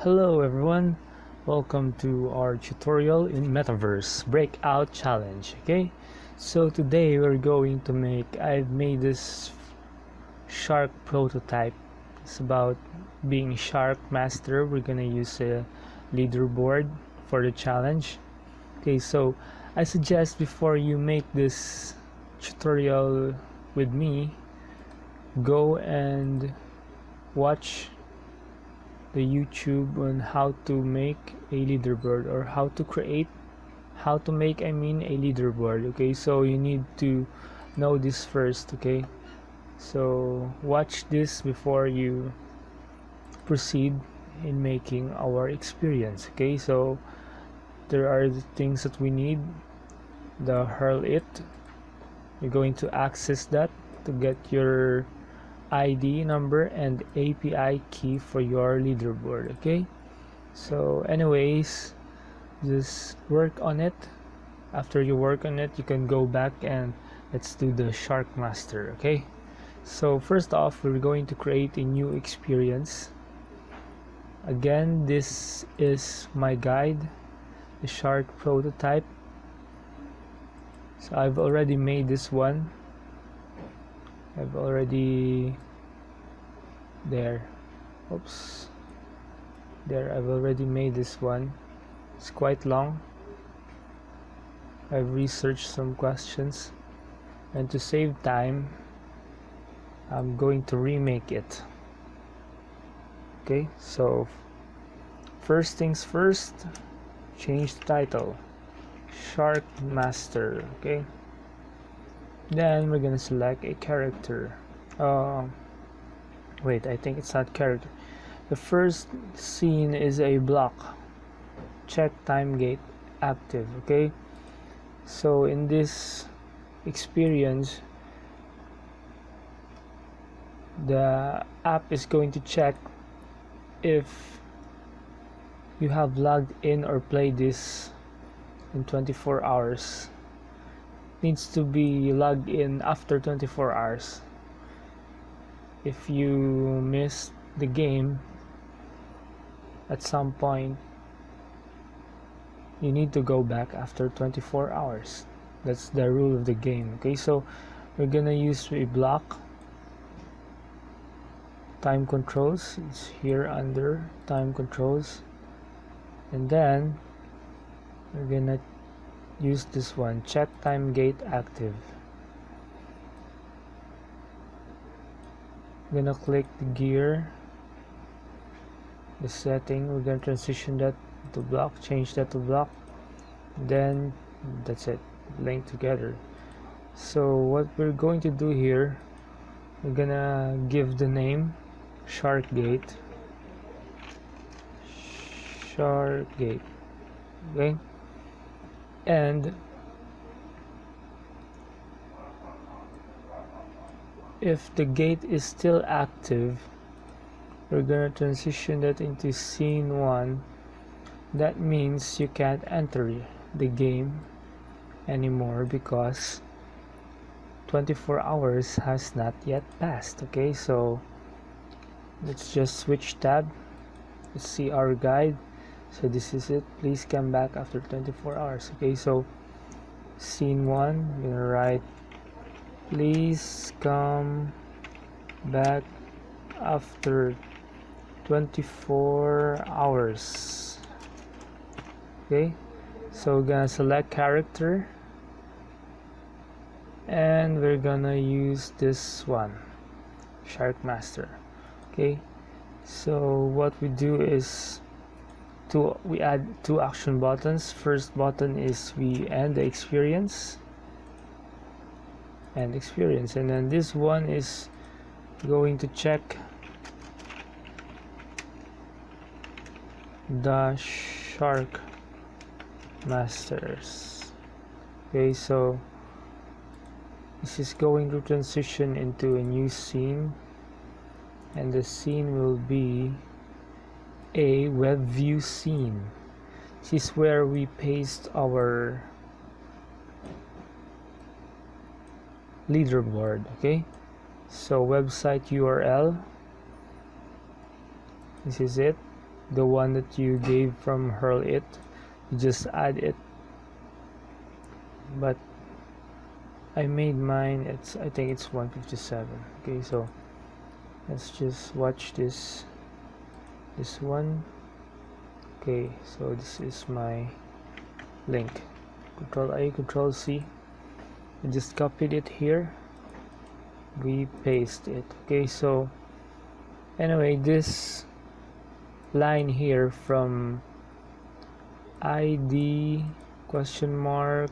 Hello everyone, welcome to our tutorial in Metaverse Breakout Challenge. Okay, so today I've made this shark prototype. It's about being shark master. We're gonna use a leaderboard for the challenge. Okay, so I suggest before you make this tutorial with me, go and watch the YouTube on how to make a leaderboard, or how to make a leaderboard. Okay, so you need to know this first. Okay, so watch this before you proceed in making our experience. Okay, so there are the things that we need. The hurl it, you're going to access that to get your ID number and API key for your leaderboard. Okay, so anyways, just work on it. After you work on it, you can go back and let's do the shark master. Okay, so first off, we're going to create a new experience. Again, this is my guide, the shark prototype. So I've already made this one. I've already made this one. It's quite long. I've researched some questions, and to save time, I'm going to remake it. Okay, so first things first, change the title, Shark Master. Okay, then we're gonna select a character. Wait, I think it's not character. The first scene is a block. Check time gate active. Okay, so in this experience, the app is going to check if you have logged in or played this in 24 hours. Needs to be logged in after 24 hours. If you missed the game at some point, you need to go back after 24 hours. That's the rule of the game. Okay, so we're gonna use a block. Time controls, it's here under time controls, and then we're gonna use this one, check time gate active. I'm gonna click the gear, the setting. We're gonna transition that to block, change that to block, then that's it, link together. So what we're going to do here, we're gonna give the name shark gate. Okay, and if the gate is still active, we're gonna transition that into scene 1. That means you can't enter the game anymore because 24 hours has not yet passed. Okay, so let's just switch tab. Let's see our guide. So this is it, please come back after 24 hours. Okay, so scene 1, I'm gonna write, please come back after 24 hours. Okay, so we're gonna select character, and we're gonna use this one, Shark Master. Okay, so what we do is we add 2 action buttons. First button is we end the experience, and then this one is going to check the shark masters. Okay, so this is going to transition into a new scene, and the scene will be a web view scene. This is where we paste our leaderboard. Okay, so website URL, this is it, the one that you gave from hurl it, you just add it. But I made mine, I think it's 157. Okay, so let's just watch this one. Okay, so this is my link. Control A, Control C. I just copied it here. We paste it. Okay, so anyway, this line here from ID question mark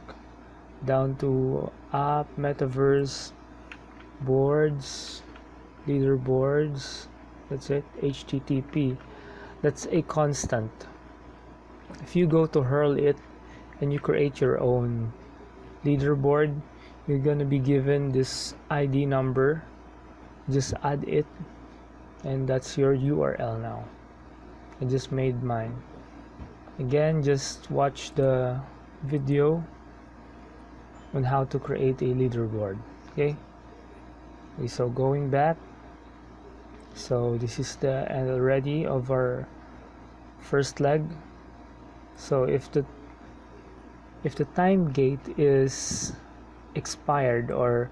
down to app, metaverse, boards, leaderboards, that's it, HTTP, that's a constant. If you go to hurl it and you create your own leaderboard, you're gonna be given this ID number. Just add it, and that's your URL now. I just made mine. Again, just watch the video on how to create a leaderboard. Okay, so going back, so this is the end already of our first leg. So if the time gate is expired, or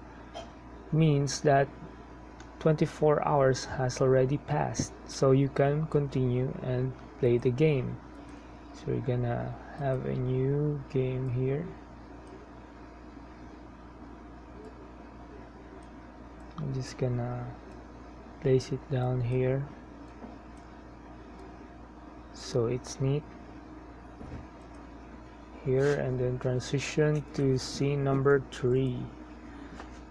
means that 24 hours has already passed, so you can continue and play the game. So we're gonna have a new game here. I'm just gonna place it down here so it's neat here, and then transition to scene number 3.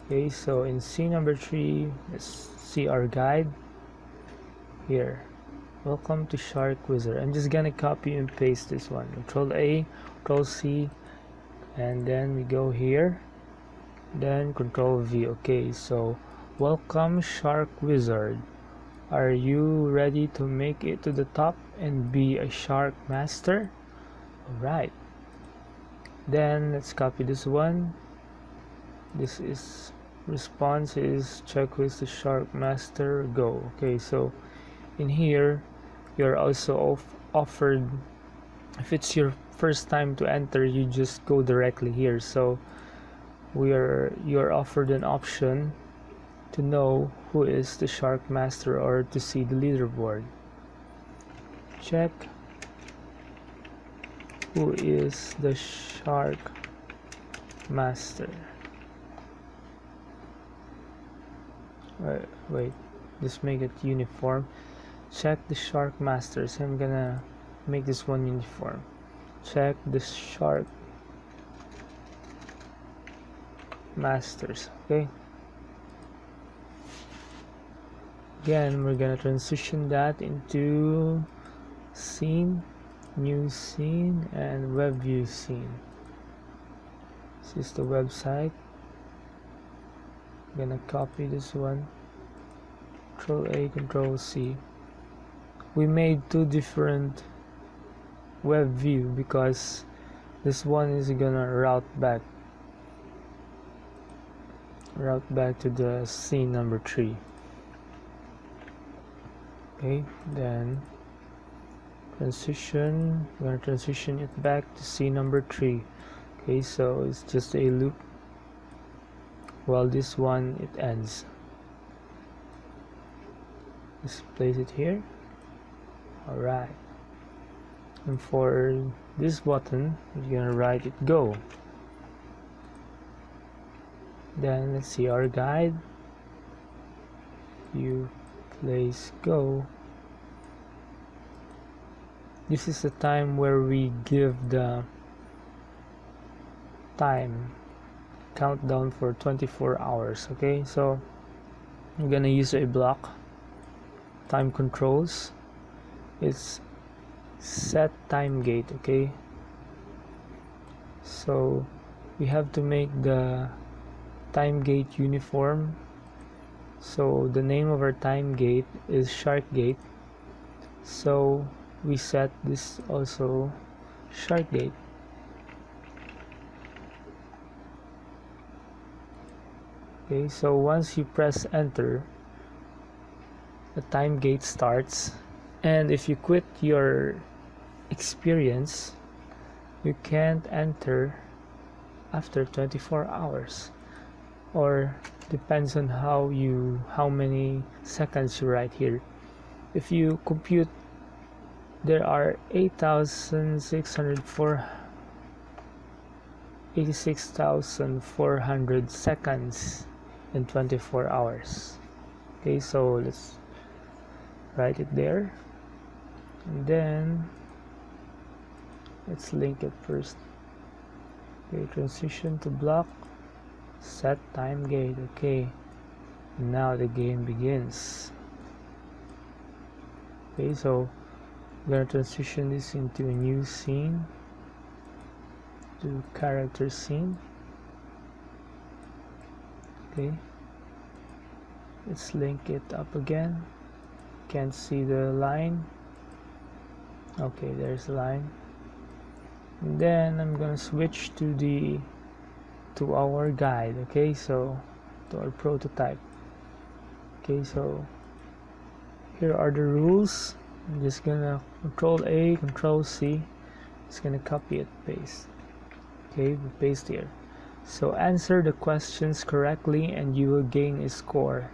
Okay, so in scene number 3, let's see our guide here. Welcome to Shark Wizard. I'm just gonna copy and paste this one. Control A, Control C, and then we go here, then Control V. Okay, so welcome Shark Wizard. Are you ready to make it to the top and be a shark master? Alright. Then let's copy this one. This is response is check with the shark master, go. Okay, so in here you're also offered, if it's your first time to enter, you just go directly here. So you're offered an option to know who is the shark master or to see the leaderboard. Check who is the shark master. Wait, just make it uniform. Check the shark masters. I'm gonna make this one uniform. Check the shark masters. Okay, again we're gonna transition that into scene, new scene, and web view scene. This is the website. I'm gonna copy this one. Control A, Control C. We made two different web view because this one is gonna route back to the scene number 3. Okay, then transition, we're gonna transition it back to scene number 3. Okay, so it's just a loop while this one it ends. Just place it here. Alright, and for this button we're gonna write it go. Then let's see our guide. You place go. This is the time where we give the time countdown for 24 hours. Okay, so I'm gonna use a block time controls. It's set time gate. Okay, so we have to make the time gate uniform. So the name of our time gate is shark gate, so we set this also shark gate. Okay, so once you press enter, the time gate starts And if you quit your experience, you can't enter after 24 hours, or depends on how many seconds you write here. If you compute, there are 86,400 seconds in 24 hours. Okay, so let's write it there, and then let's link it first. Okay, transition to block, set time gate. Okay, now the game begins. Okay, so I'm gonna transition this into a new scene, to character scene. Okay, let's link it up again. Can't see the line. Okay, there's the line. And then I'm gonna switch to our guide. Okay, so to our prototype. Okay, so here are the rules. I'm just gonna Control A, Control C. Just gonna copy it, paste. Okay, we paste here. So answer the questions correctly and you will gain a score,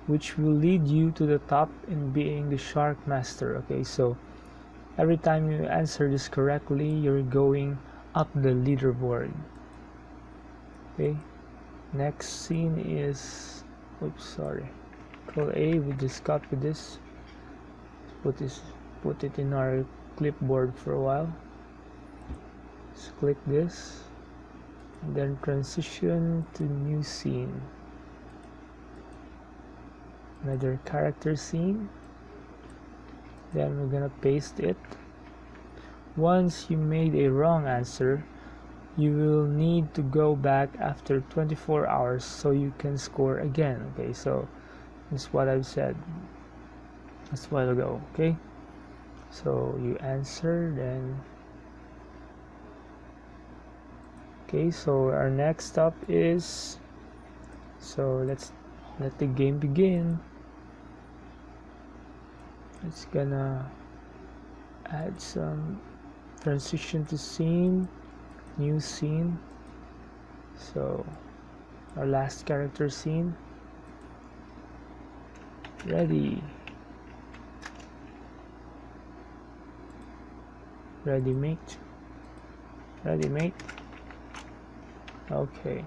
which will lead you to the top in being the Shark Master. Okay, so every time you answer this correctly, you're going up the leaderboard. Okay, next scene is, oops, sorry. Control A, we just copy this, put it in our clipboard for a while. Just click this, and then transition to new scene, another character scene. Then we're gonna paste it. Once you made a wrong answer, you will need to go back after 24 hours so you can score again. Okay, so that's what I've said just a while ago. Okay, so you answered, and okay, so our next stop is, so let's let the game begin. It's gonna add some transition to scene, new scene. So our last character scene. Ready, mate. Okay,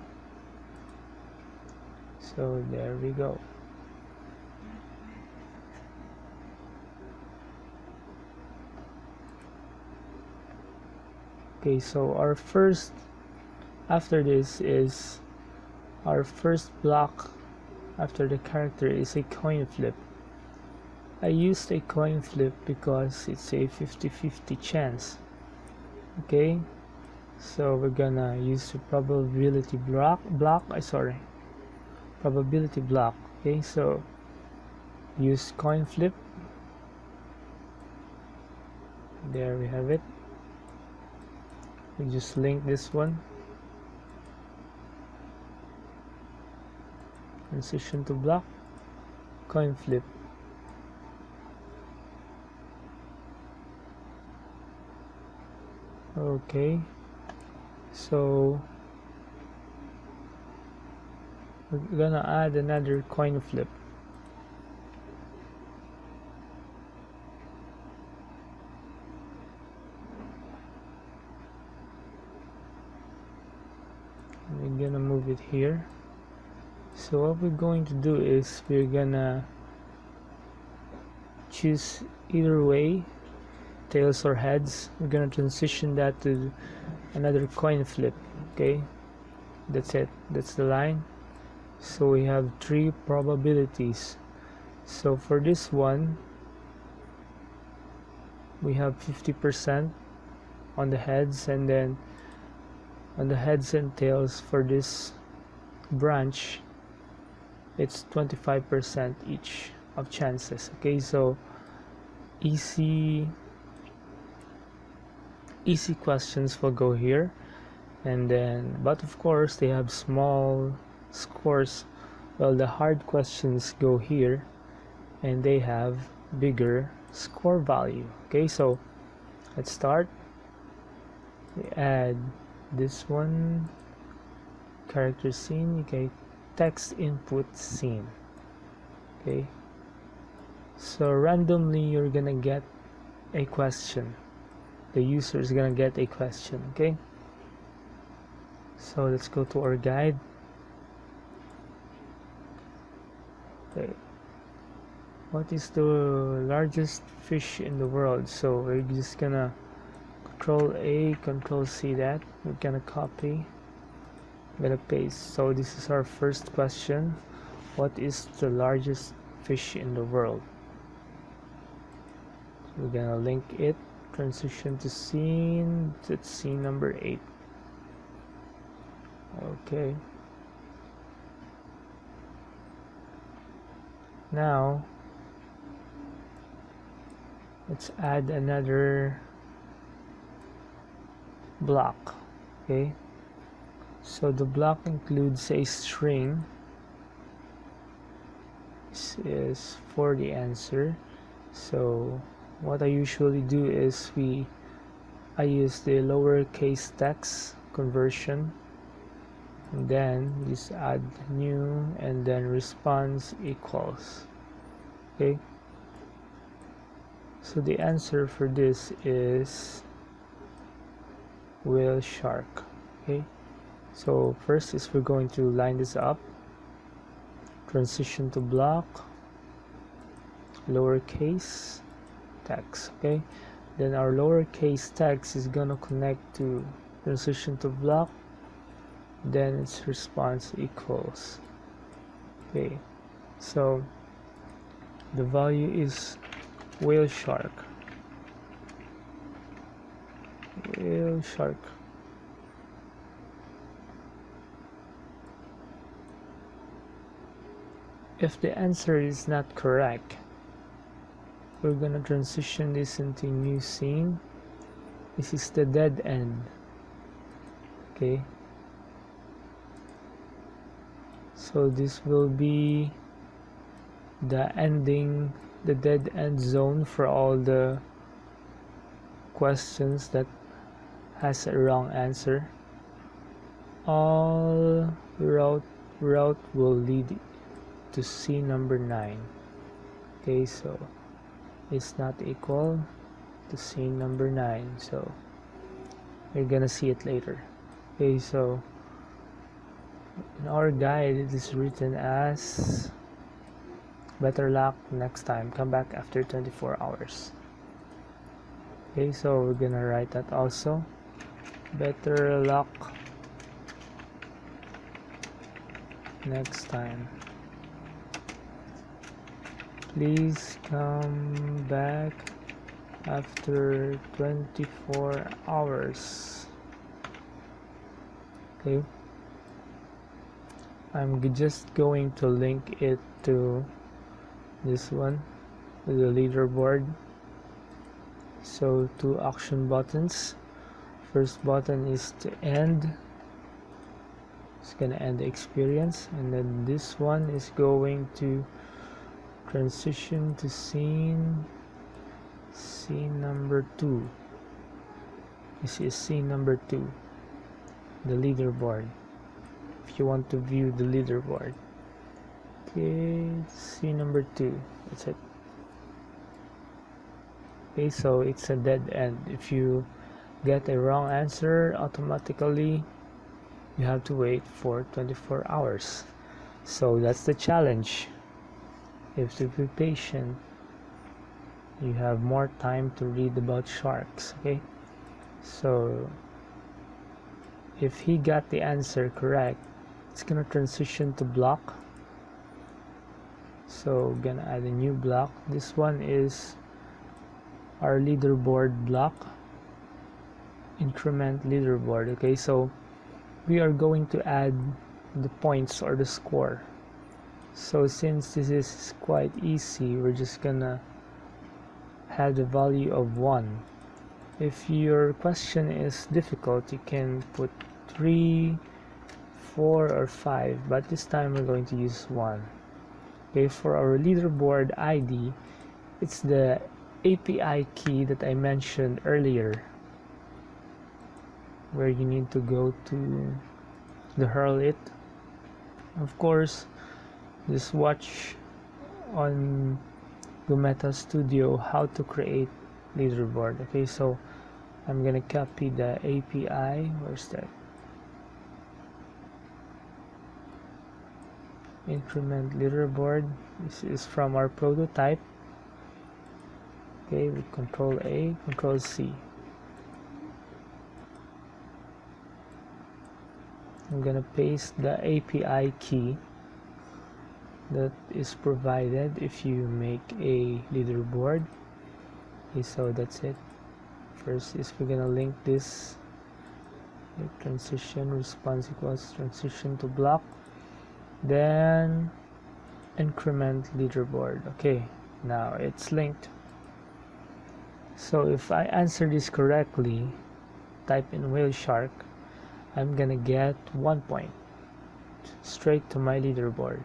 so there we go. Okay, so our first, after this is our first block after the character is a coin flip. I used a coin flip because it's a 50-50 chance. Okay, so we're gonna use the probability block. Probability block. Okay, so use coin flip. There we have it. We just link this one, transition to block, coin flip. Okay, so we're gonna add another coin flip. We're gonna move it here. So what we're going to do is we're gonna choose either way, tails or heads. We're gonna transition that to another coin flip. Okay, that's it, that's the line. So we have 3 probabilities. So for this one, we have 50% on the heads, and then on the heads and tails for this branch, it's 25% each of chances. Okay, so easy questions will go here, and then, but of course they have small scores. Well, the hard questions go here, and they have bigger score value. Okay, so let's start. We add this one, character scene. Okay, text input scene. Okay, so randomly you're gonna get a question. The user is gonna get a question. Okay, so let's go to our guide. Okay, what is the largest fish in the world? So we're just gonna Control A, Control C that. We're gonna copy, gonna paste. So this is our first question. What is the largest fish in the world? So we're gonna link it. Transition to scene. That's scene number 8. Okay. Now let's add another block. Okay, so the block includes a string. This is for the answer. So what I usually do is I use the lowercase text conversion, and then just add new and then response equals. Okay, so the answer for this is whale shark. Okay, so first is we're going to line this up, transition to block, lowercase text. Okay, then our lowercase text is gonna connect to transition to block, then its response equals. Okay, so the value is whale shark. Whale shark. If the answer is not correct, we're gonna transition this into new scene. This is the dead end. Okay, so this will be the ending, the dead end zone for all the questions that has a wrong answer. All route will lead to scene number 9. Okay, so it's not equal to scene number 9, so you're gonna see it later. Okay, so in our guide it is written as better luck next time, come back after 24 hours. Okay, so we're gonna write that also, better luck next time, please come back after 24 hours. Okay, I'm just going to link it to this one, to the leaderboard. So 2 action buttons. First button is to end, it's gonna end the experience, and then this one is going to transition to scene number 2. This is scene number 2, the leaderboard, if you want to view the leaderboard. Okay, scene number 2, that's it. Okay, so it's a dead end. If you get a wrong answer, automatically you have to wait for 24 hours. So that's the challenge. You have to be patient. You have more time to read about sharks. Okay, so if he got the answer correct, it's gonna transition to block. So we're gonna add a new block. This one is our leaderboard block, increment leaderboard. Okay, so we are going to add the points or the score. So since this is quite easy, we're just gonna have the value of 1. If your question is difficult, you can put 3, 4 or 5, but this time we're going to use 1. Okay, for our leaderboard ID, it's the API key that I mentioned earlier, where you need to go to the Hurl It. Of course, just watch on Gumeta Studio how to create leaderboard. Okay, so I'm gonna copy the API. Where's that? Increment leaderboard. This is from our prototype. Okay, with Control A, Control C. I'm gonna paste the API key that is provided if you make a leaderboard. Okay, so that's it. First is we're gonna link this transition response equals transition to block, then increment leaderboard. Okay, now it's linked. So if I answer this correctly, type in whale shark, I'm gonna get 1 point straight to my leaderboard.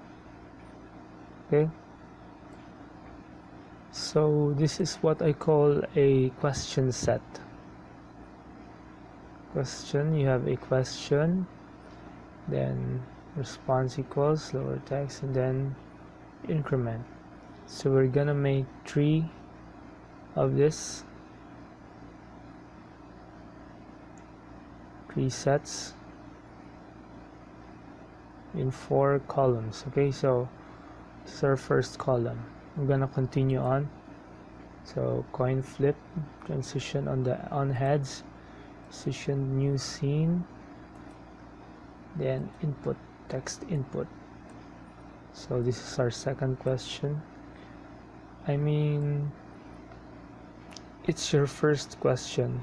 Okay, so this is what I call a question set. Question, you have a question, then response equals lower text, and then increment. So we're gonna make 3 of this, 3 sets in 4 columns. Okay, so this is our first column. I'm gonna continue on. So coin flip, transition on the on heads, transition new scene, then input, text input. So this is our second question. I mean, it's your first question,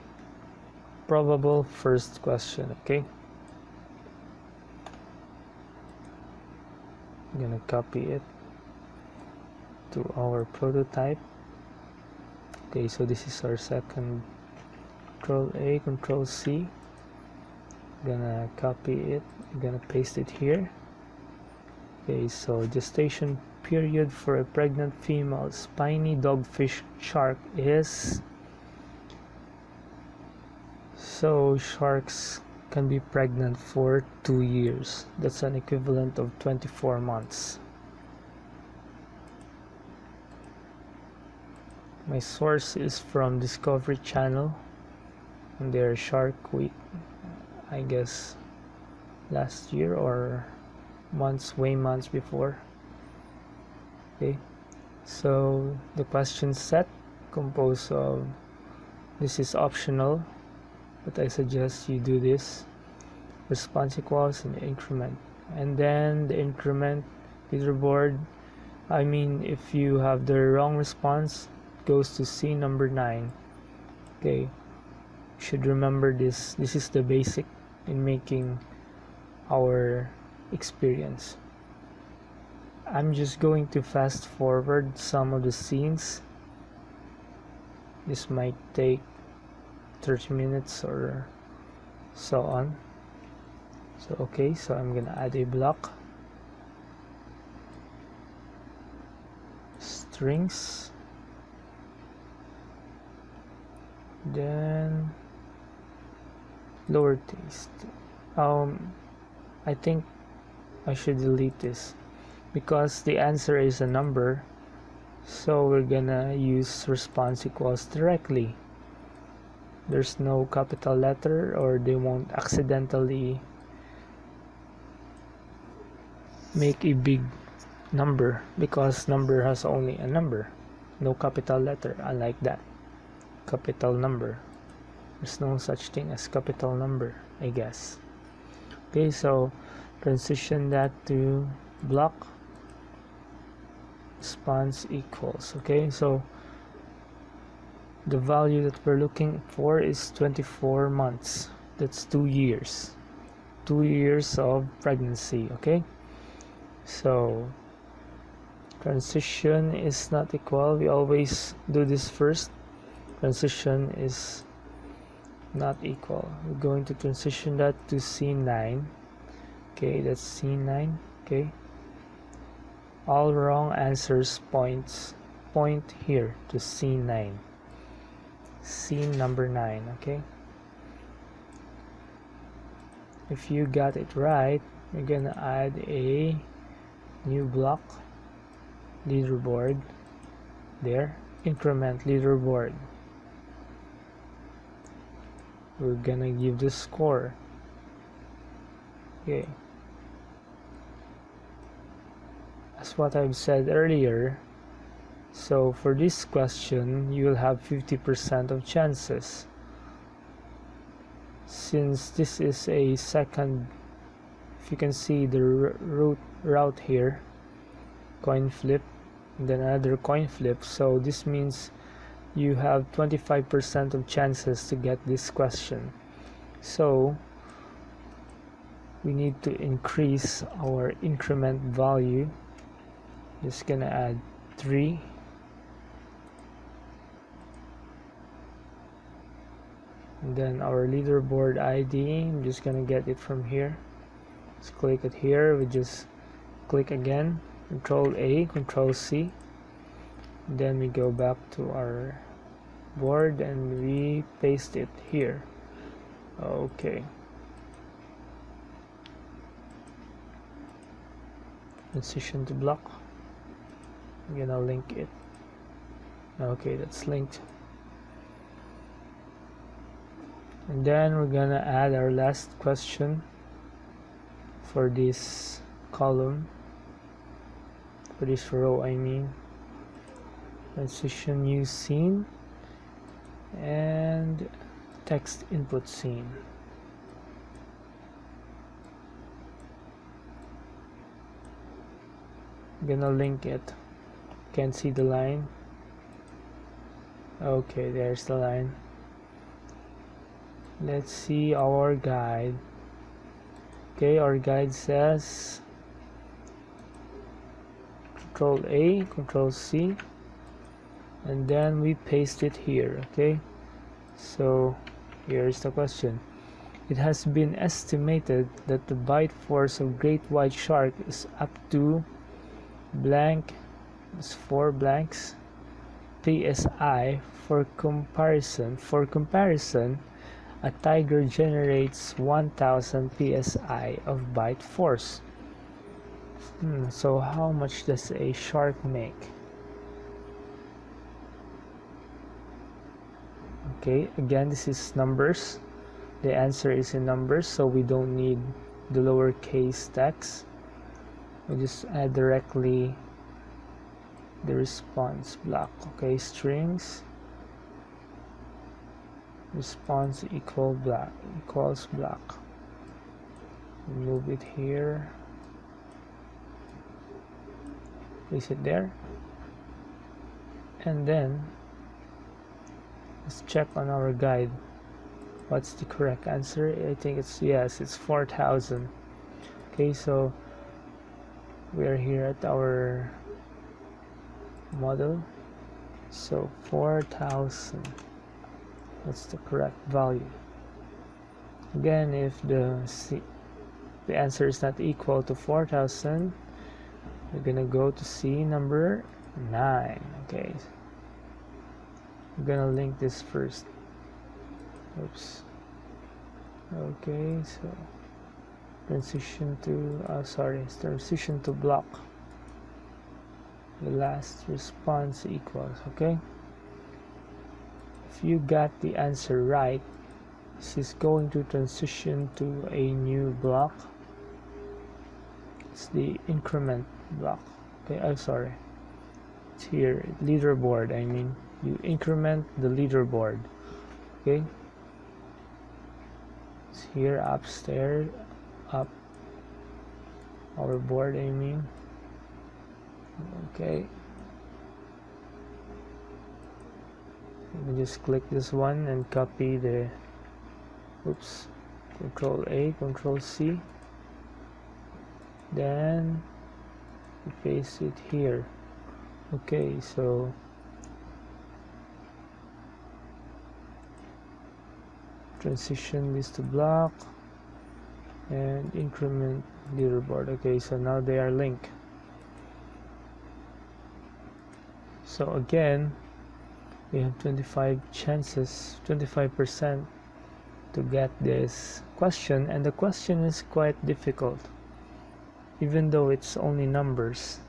probable first question. Okay, I'm gonna copy it to our prototype. Okay, so this is our second. Control A, Control C. Gonna copy it, gonna paste it here. Okay, so gestation period for a pregnant female spiny dogfish shark is, so sharks can be pregnant for 2 years. That's an equivalent of 24 months. My source is from Discovery Channel and their Shark Week, I guess last year or way months before. Okay, so the question set composed of, this is optional, but I suggest you do this, response equals and increment, and then the increment leaderboard. I mean, if you have the wrong response, it goes to scene number 9. Okay, you should remember this. This is the basic in making our experience. I'm just going to fast forward some of the scenes. This might take 30 minutes or so on. So okay, so I'm gonna add a block, strings, then lowercase. I think I should delete this because the answer is a number, so we're gonna use response equals directly. There's no capital letter, or they won't accidentally make a big number, because number has only a number, no capital letter. Unlike that capital number, there's no such thing as capital number, I guess. Okay, so transition that to block, response equals. Okay, so the value that we're looking for is 24 months. That's 2 years. 2 years of pregnancy. Okay, so transition is not equal. We always do this first. Transition is not equal. We're going to transition that to C9. Okay, that's C9. Okay, all wrong answers point here to C9. scene number 9. Okay, if you got it right, you're gonna add a new block, leaderboard. There, increment leaderboard. We're gonna give the score. Okay, as what I've said earlier, so for this question you will have 50% of chances. Since this is a second, if you can see the route here, coin flip, and then another coin flip, so this means you have 25% of chances to get this question. So we need to increase our increment value. Just gonna add 3. And then our leaderboard ID, I'm just gonna get it from here. Let's click it here. We just click again, Control A, Control C. Then we go back to our board and we paste it here. Okay. Transition to block. I'm gonna link it. Okay, that's linked. And then we're gonna add our last question for this column, for this row I mean. Transition new scene and text input scene. I'm gonna link it. Can't see the line. Okay, there's the line. Let's see our guide. Okay, our guide says Control A, Control C, and then we paste it here. Okay, so here's the question. It has been estimated that the bite force of great white shark is up to blank, it's 4 blanks, psi. For comparison, a tiger generates 1000 psi of bite force. So how much does a shark make? Okay, again, this is numbers. The answer is in numbers, so we don't need the lowercase text. We just add directly the response block. Okay, strings response equals block. Move it here, place it there, and then let's check on our guide. What's the correct answer? I think it's yes, it's 4000. Okay, so we are here at our model, so 4000, that's the correct value. Again, if the answer is not equal to 4000, we're gonna go to C number 9. Okay, I'm gonna link this first. Oops. Okay, so transition to block. The last response equals. Okay, if you got the answer right, this is going to transition to a new block. It's the increment block. Okay, I'm sorry, it's here, leaderboard. I mean, you increment the leaderboard. Okay, it's here upstairs, up our board I mean. Okay, let me just click this one and copy the Control A, Control C, then we paste it here. Okay, so transition this to block and increment leaderboard. Okay, so now they are linked. So again, We have 25% to get this question, and the question is quite difficult even though it's only numbers.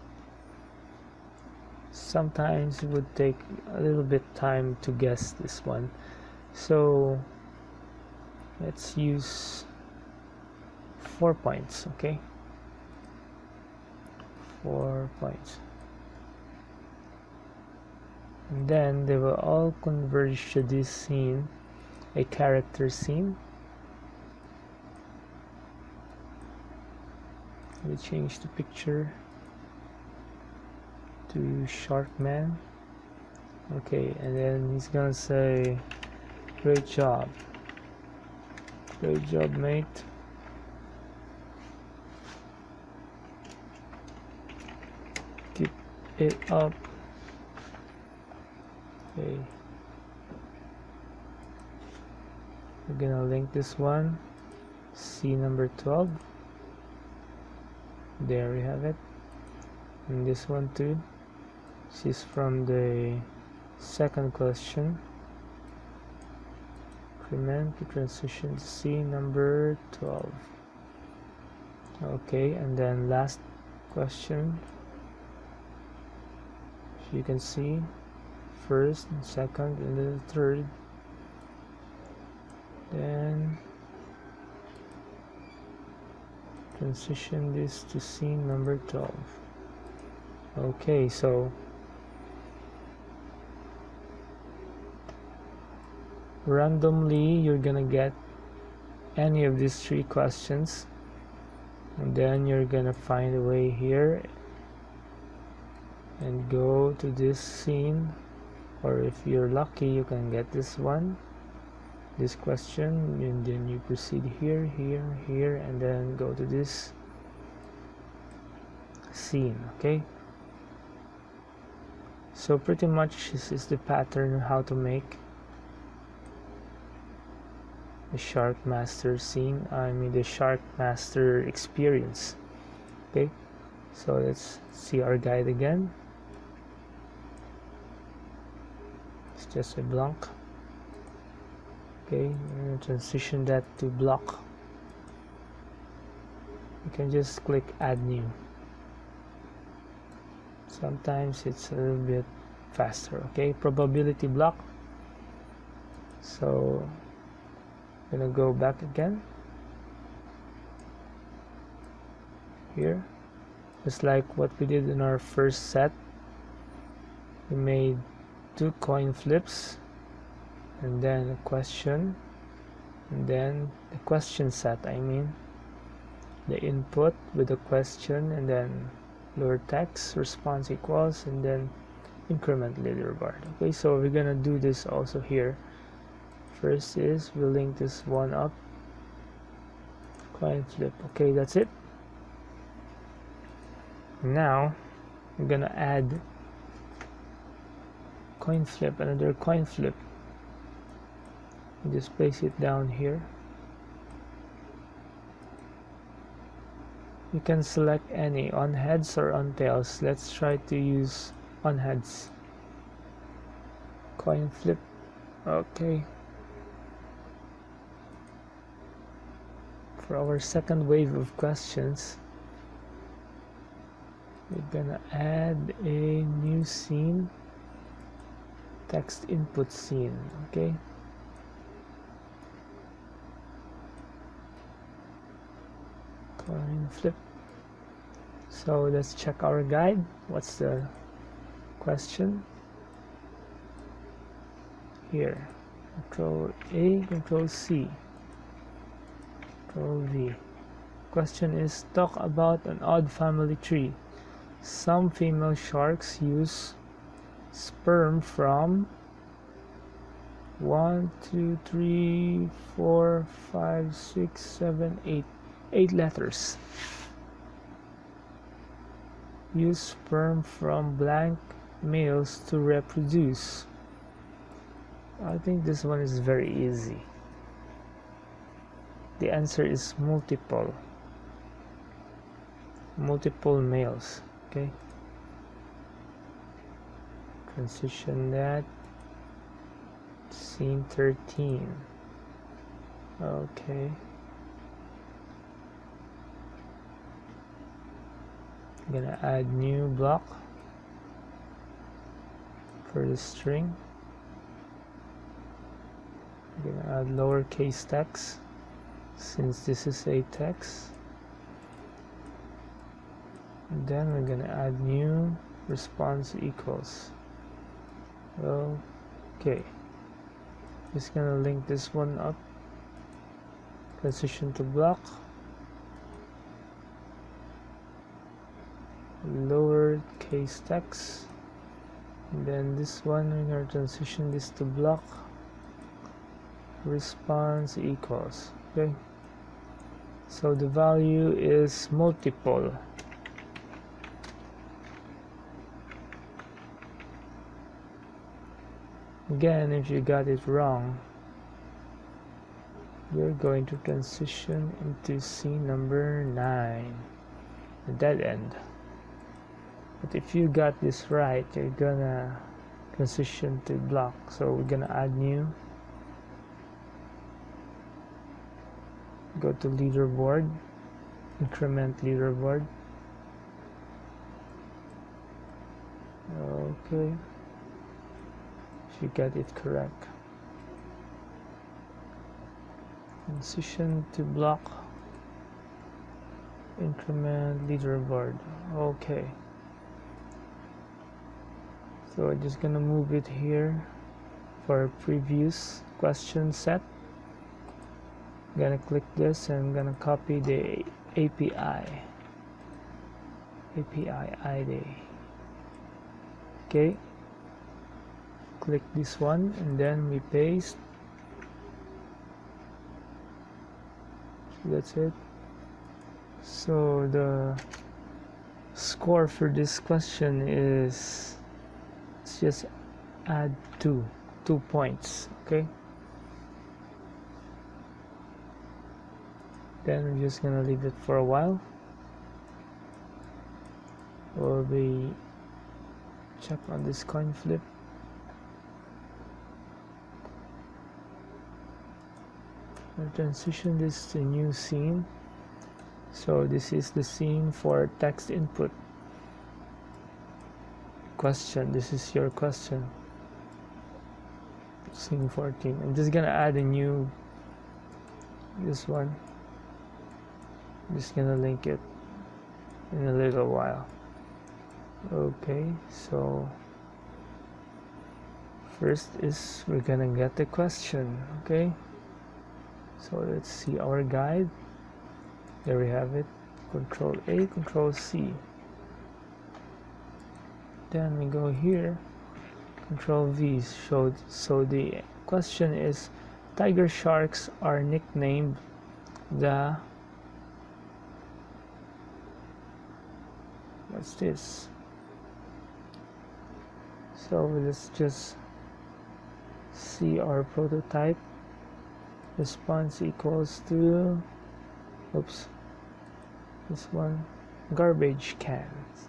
Sometimes it would take a little bit time to guess this one, so let's use 4 points. Okay, 4 points, and then they will all converge to this scene, a character scene. We change the picture to Sharkman. Okay, and then he's gonna say, great job, mate. Keep it up. Okay, we're gonna link this one, C number 12. There we have it. And this one too. This is from the second question. Increment to transition to C number 12. Okay, and then last question. As you can see, first and second and then third. Then transition this to scene number 12. Okay, so randomly you're gonna get any of these 3 questions, and then you're gonna find a way here and go to this scene, or if you're lucky you can get this one, this question, and then you proceed here, and then go to this scene. Okay, so pretty much this is the pattern of how to make the Shark Master scene, the Shark Master experience. Okay, so let's see our guide again. It's just a blank. Okay, I'm going to transition that to block. You can just click add new. Sometimes it's a little bit faster. Okay, probability block. So I'm gonna go back again here, just like what we did in our first set. We made 2 coin flips, and then a question, and then the question set, the input with the question, and then lower text, response equals, and then increment leaderboard. Okay, so we're gonna do this also here. First is we'll link this one up, coin flip. Okay, that's it. Now I'm gonna add coin flip, another coin flip. Just place it down here. You can select any, on heads or on tails. Let's try to use on heads. Coin flip. Okay. For our second wave of questions, we're gonna add a new scene, text input scene. Okay, coin flip. So let's check our guide. What's the question here? Control A, Control C, Control V. Question is, talk about an odd family tree. Some female sharks use sperm from 1, 2, 3, 4, 5, 6, 7, 8 letters. Use sperm from blank males to reproduce. I think this one is very easy. The answer is multiple males. Okay, transition that scene 13. Okay, I'm gonna add new block for the string. I'm gonna add lowercase text since this is a text. And then we're gonna add new response equals. Okay, just gonna link this one up. Transition to block, lowercase text, and then this one we're gonna transition this to block, response equals. Okay, so the value is multiple. Again, if you got it wrong, you're going to transition into scene number 9, the dead end. But if you got this right, you're gonna transition to block. So we're gonna add new, go to leaderboard, increment leaderboard. Okay, you get it correct. Transition to block, increment leaderboard. Okay, so I'm just gonna move it here for previous question set. I'm gonna click this and I'm gonna copy the API ID. Okay, click this one and then we paste. That's it. So the score for this question is, let's just add 2 points. Okay, then we're just gonna leave it for a while. We'll be check on this coin flip. I'll transition this to new scene. So this is the scene for text input. Question, this is your question. Scene 14. I'm just gonna add a new, this one. I'm just gonna link it in a little while. Okay, so first is we're gonna get the question. Okay, so let's see our guide. There we have it. Control A, Control C. Then we go here. Control V. So the question is, tiger sharks are nicknamed the, what's this? So let's just see our prototype. Response equals to, oops, this one, garbage cans.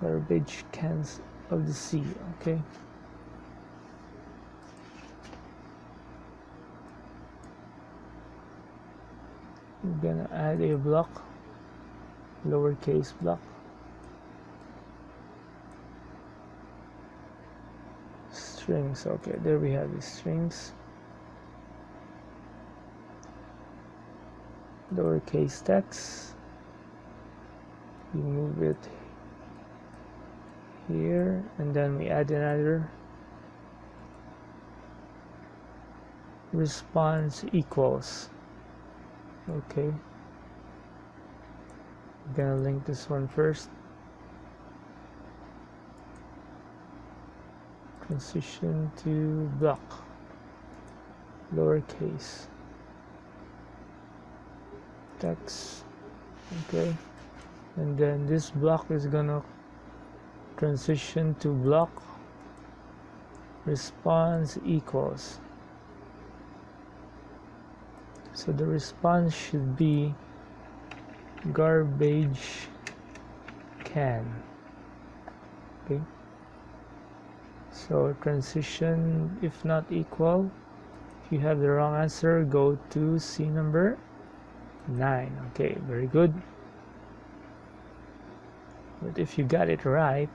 Garbage cans of the sea. Okay. I'm gonna add a block, lowercase block. Strings. Okay, there we have the strings. Lowercase text. We move it here and then we add another response equals. Okay, I'm gonna link this one first. Transition to block, lowercase text. Okay, and then this block is gonna transition to block, response equals. So the response should be garbage can. Okay, So transition if not equal. If you have the wrong answer, go to C number 9. Okay, very good. But if you got it right,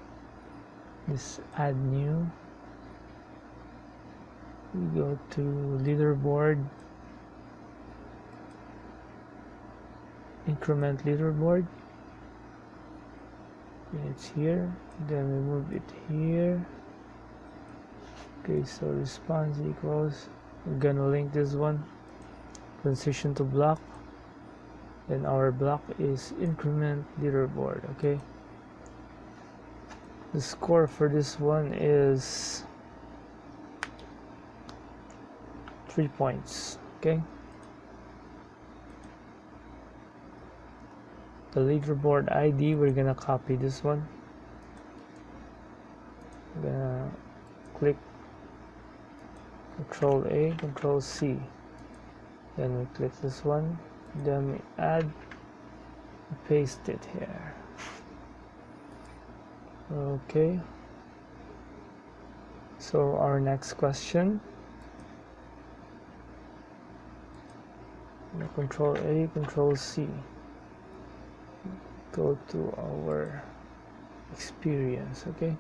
just add new. We go to leaderboard, increment leaderboard. And it's here. Then we move it here. Okay, so response equals. We're gonna link this one. Transition to block. Then our block is increment leaderboard. Okay. The score for this one is 3 points. Okay. The leaderboard ID, we're gonna copy this one. We're gonna click Control A, Control C. Then we click this one. Then we add, paste it here. Okay. So our next question. Control A, Control C. Go to our experience. Okay.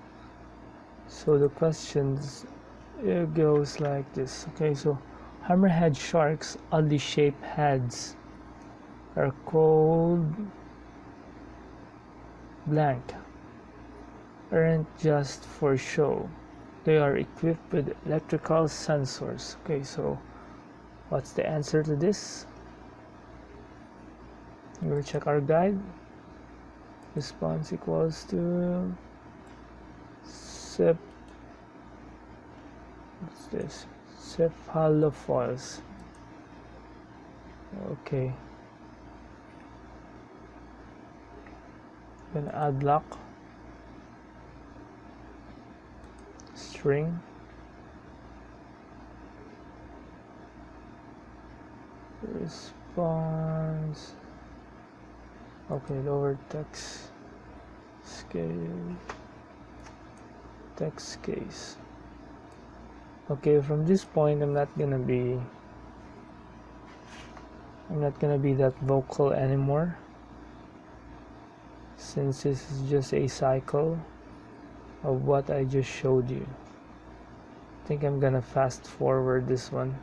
So the questions, it goes like this. Okay. So hammerhead sharks, oddly shaped heads, are called blank. Aren't just for show. They are equipped with electrical sensors. Okay, so what's the answer to this? We'll check our guide. Response equals to what's this? Cephalophores. Okay. Then add lock. String. Response. Okay, lower text scale, text case. Okay, from this point I'm not gonna be that vocal anymore, since this is just a cycle of what I just showed you. I think I'm gonna fast forward this one.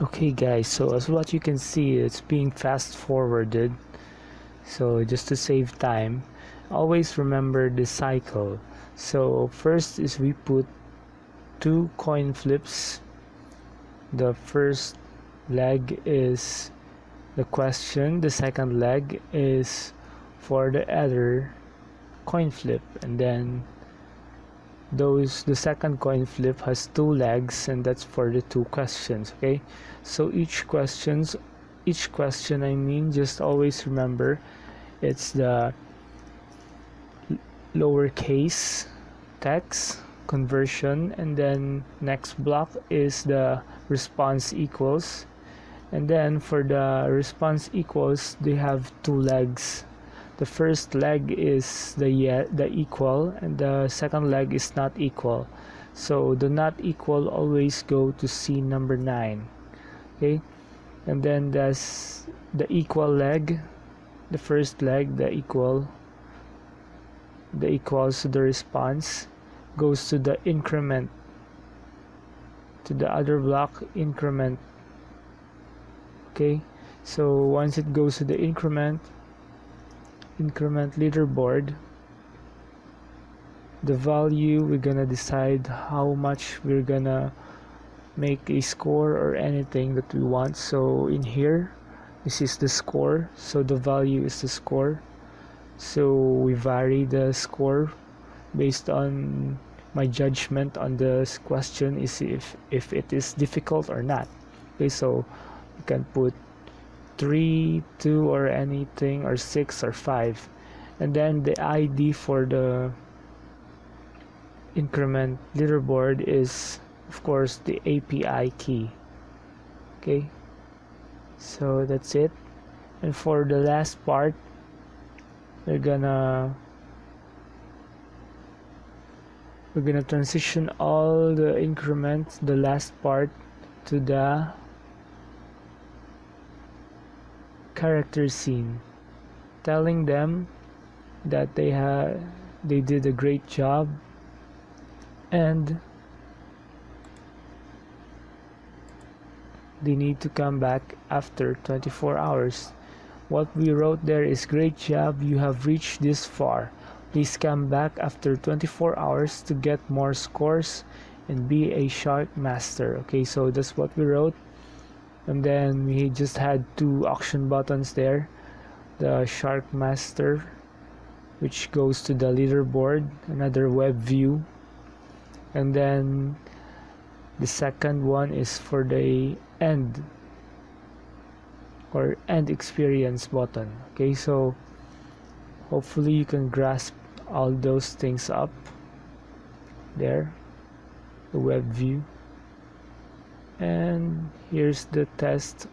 Okay guys, so as what you can see, it's being fast forwarded. So just to save time, always remember the cycle. So first is we put 2 coin flips. The first leg is the question, the second leg is for the other coin flip, and then the second coin flip has 2 legs, and that's for the 2 questions. Okay, so each question just always remember it's the lowercase text conversion, and then next block is the response equals, and then for the response equals they have 2 legs. The first leg is the equal, and the second leg is not equal. So the not equal always go to C number 9. Okay, and then that's the equal leg, the first leg, the equals to the response goes to the increment, to the other block increment. Okay, so once it goes to the increment leaderboard, the value we're gonna decide how much we're gonna make a score or anything that we want. So in here, this is the score, so the value is the score. So we vary the score based on my judgment on this question is if it is difficult or not. Okay, so you can put 3, 2 or anything, or 6 or 5, and then the ID for the increment leaderboard is of course the API key. Okay, so that's it. And for the last part, we're gonna transition all the increments, the last part, to the character scene, telling them that they did a great job, and they need to come back after 24 hours. What we wrote there is, great job, you have reached this far. Please come back after 24 hours to get more scores and be a shark master. Okay, so that's what we wrote. And then we just had 2 action buttons there. The shark master, which goes to the leaderboard, another web view. And then the second one is for the end experience button. Okay, so hopefully you can grasp all those things up there, the web view. And here's the test.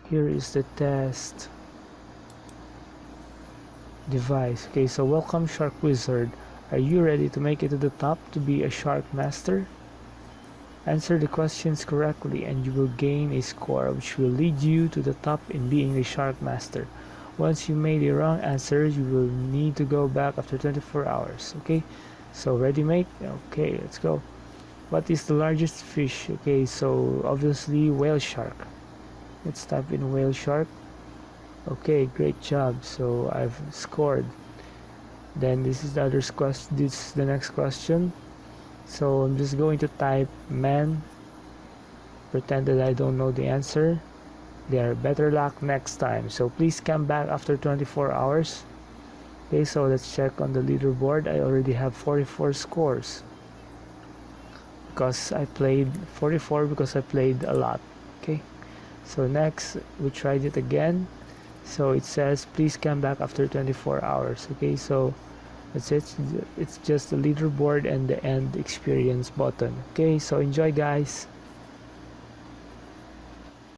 Here is the test device. Okay, so welcome Shark Wizard. Are you ready to make it to the top to be a shark master? Answer the questions correctly and you will gain a score which will lead you to the top in being a shark master. Once you made a wrong answer, you will need to go back after 24 hours. Okay, so ready, mate? Okay, let's go. What is the largest fish? Okay, so obviously whale shark. Let's type in whale shark. Okay, great job. So I've scored. Then this is the other question. This is the next question. So I'm just going to type man. Pretend that I don't know the answer. There, better luck next time. So please come back after 24 hours. Okay, so let's check on the leaderboard. I already have 44 scores. Because I played 44 because I played a lot. Okay, so next we tried it again. So it says please come back after 24 hours. Okay, so that's it. It's just the leaderboard and the end experience button. Okay, so enjoy guys.